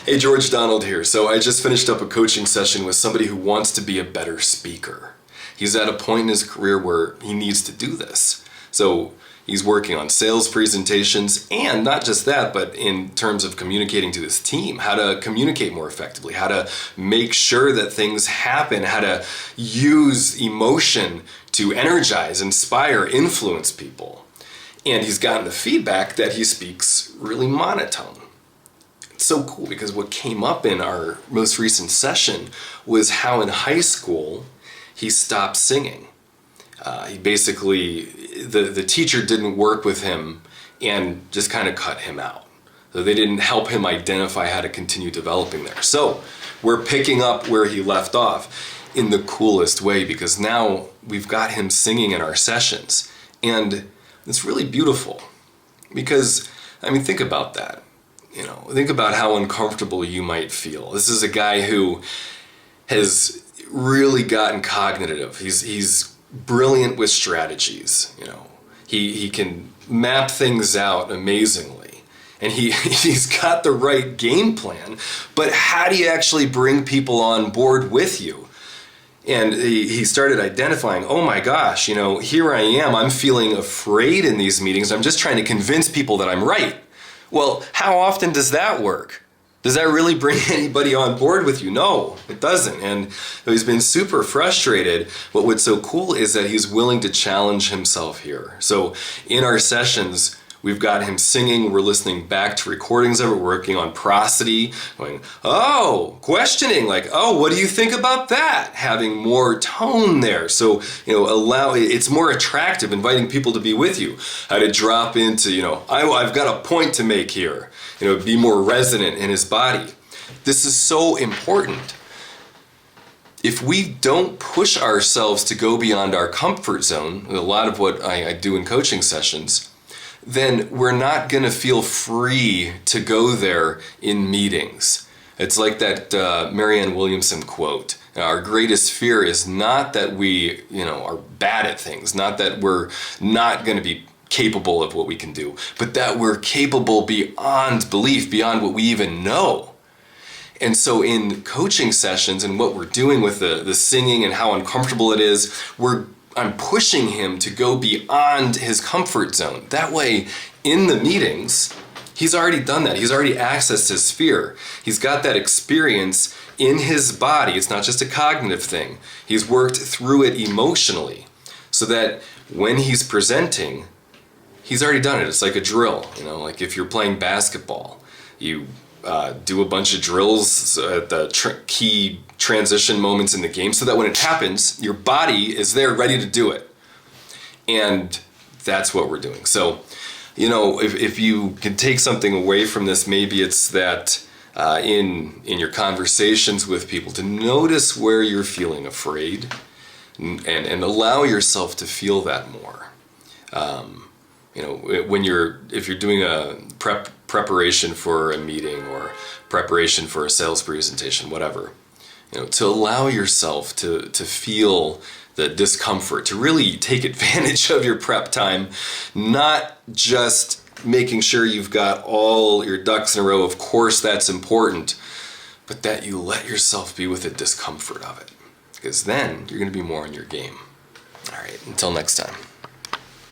Hey, George Donald here. So I just finished up a coaching session with somebody who wants to be a better speaker. He's at a point in his career where he needs to do this. So he's working on sales presentations, and not just that, but in terms of communicating to his team, how to communicate more effectively, how to make sure that things happen, how to use emotion to energize, inspire, influence people. And he's gotten the feedback that he speaks really monotone. It's so cool because what came up in our most recent session was how in high school he stopped singing. He basically, the teacher didn't work with him and just kind of cut him out. So they didn't help him identify how to continue developing there. So we're picking up where he left off in the coolest way, because now we've got him singing in our sessions. And it's really beautiful because, I mean, think about that. You know, think about how uncomfortable you might feel. This is a guy who has really gotten cognitive. He's brilliant with strategies. You know, he can map things out amazingly, and he's got the right game plan. But how do you actually bring people on board with you? And he started identifying, oh my gosh, you know, here I am. I'm feeling afraid in these meetings. I'm just trying to convince people that I'm right. Well, how often does that work? Does that really bring anybody on board with you? No, it doesn't. And he's been super frustrated. But what's so cool is that he's willing to challenge himself here. So in our sessions, we've got him singing. We're listening back to recordings of it, working on prosody, going, oh, questioning, like, oh, what do you think about that? Having more tone there. So, you know, it's more attractive, inviting people to be with you. How to drop into, you know, I've got a point to make here. You know, be more resonant in his body. This is so important. If we don't push ourselves to go beyond our comfort zone, a lot of what I do in coaching sessions, then we're not going to feel free to go there in meetings. It's like that Marianne Williamson quote. Our greatest fear is not that we, you know, are bad at things, not that we're not going to be capable of what we can do, but that we're capable beyond belief, beyond what we even know. And so in coaching sessions and what we're doing with the singing and how uncomfortable it is, I'm pushing him to go beyond his comfort zone. That way, in the meetings, he's already done that. He's already accessed his fear. He's got that experience in his body. It's not just a cognitive thing. He's worked through it emotionally so that when he's presenting, he's already done it. It's like a drill. You know, like if you're playing basketball, you do a bunch of drills at the key transition moments in the game so that when it happens, your body is there ready to do it. And that's what we're doing. So, you know, if you can take something away from this, maybe it's that in your conversations with people to notice where you're feeling afraid and allow yourself to feel that more. You know, if you're doing a preparation for a meeting or preparation for a sales presentation, whatever, you know, to allow yourself to feel the discomfort, to really take advantage of your prep time, not just making sure you've got all your ducks in a row. Of course, that's important, but that you let yourself be with the discomfort of it, because then you're going to be more in your game. All right, until next time.